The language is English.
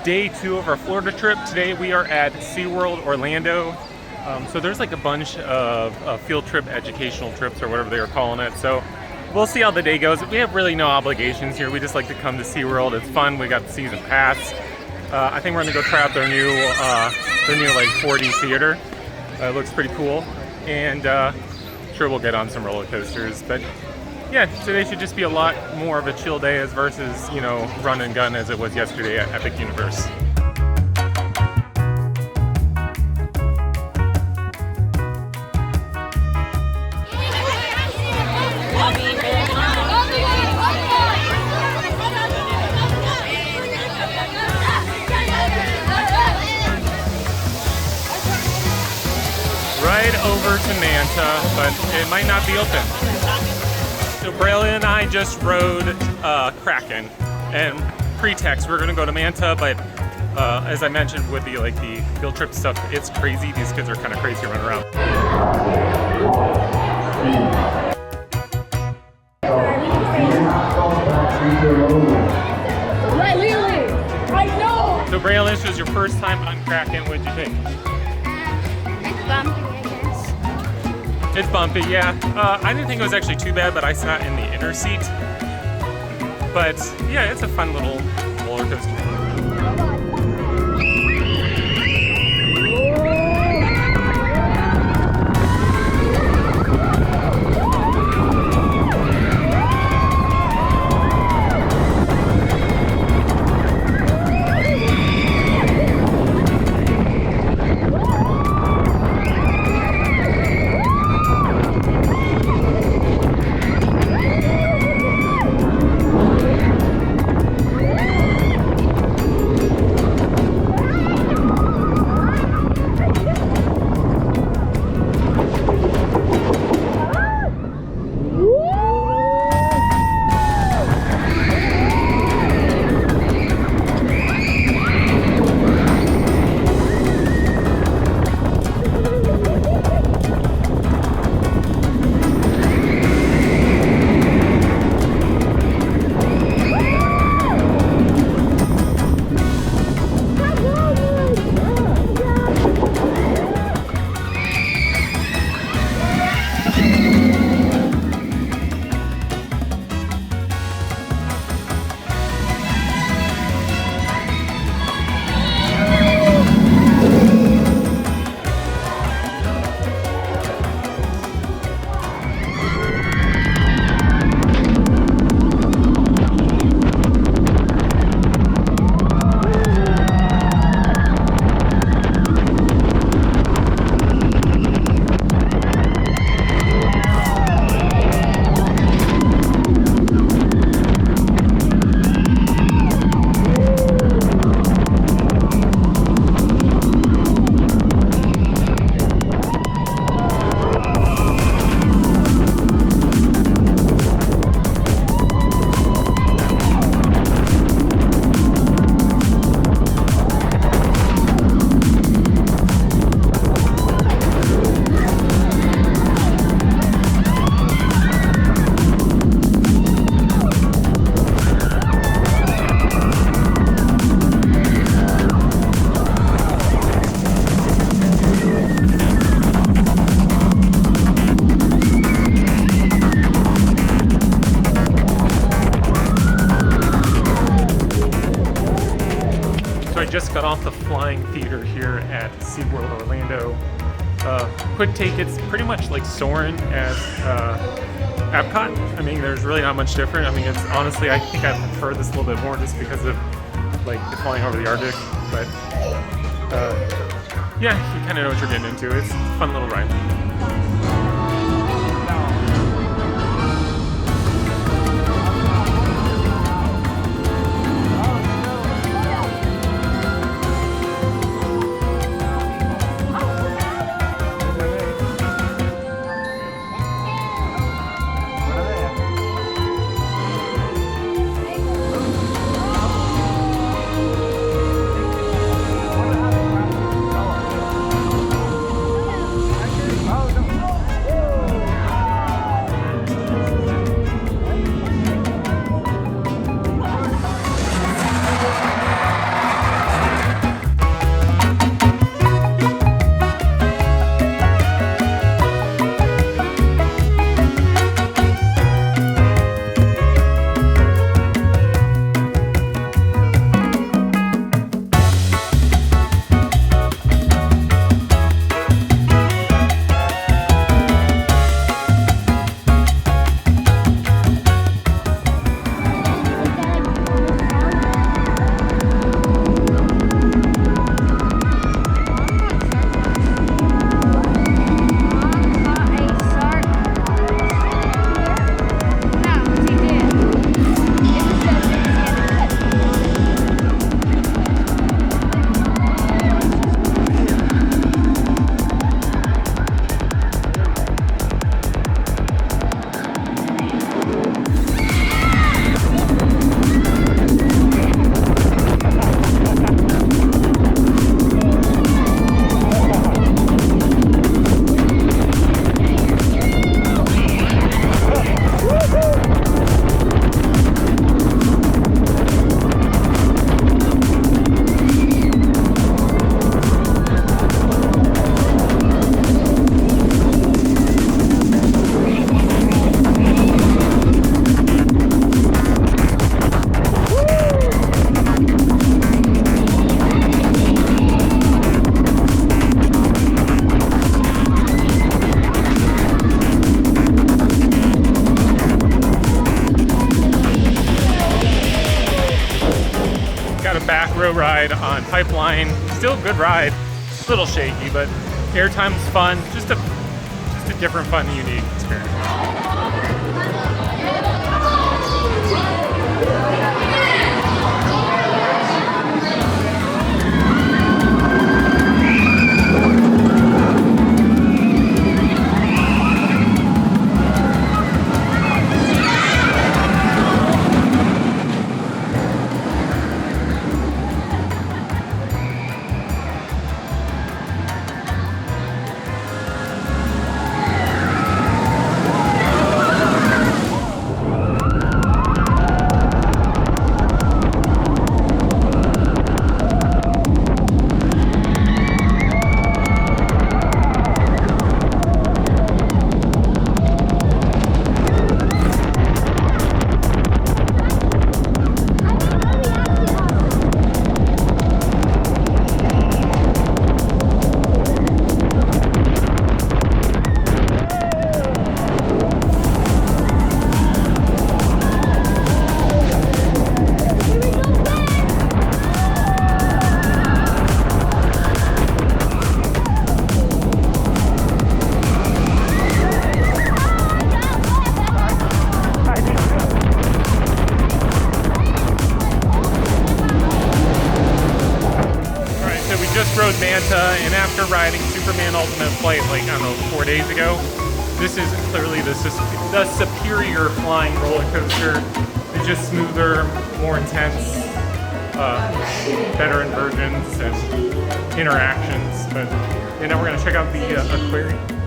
day 2 of our Florida trip. Today we are at SeaWorld Orlando. So there's like a bunch of field trip, educational trips, or whatever they were calling it. So we'll see how the day goes. We have really no obligations here. We just like to come to SeaWorld. It's fun. We got the season pass. I think we're gonna go try out their new like 4D theater. It looks pretty cool, and sure we'll get on some roller coasters. But yeah, today should just be a lot more of a chill day as versus, you know, run and gun as it was yesterday at Epic Universe. Right over to Manta, but it might not be open. So Braylon and I just rode Kraken, and pretext we're gonna go to Manta, but as I mentioned with the field trip stuff, it's crazy. These kids are kind of crazy running around. Right, literally. I know. So Braylon, this was your first time on Kraken. What'd you think? It's bumpy, I guess. It's bumpy, yeah. I didn't think it was actually too bad, but I sat in the inner seat. But yeah, it's a fun little roller coaster. Just got off the flying theater here at SeaWorld Orlando. Quick take, it's pretty much like soaring at Epcot. I mean, there's really not much different. I mean, it's honestly, I think I prefer this a little bit more just because of like the flying over the Arctic. But yeah, you kind of know what you're getting into. It's a fun little ride. on Pipeline. Still a good ride. A little shaky, but airtime's fun. Just a different, fun, unique experience. Rode Manta, and after riding Superman Ultimate Flight like, I don't know, 4 days ago, this is clearly the superior flying roller coaster. It's just smoother, more intense, better inversions and interactions. But now we're going to check out the aquarium.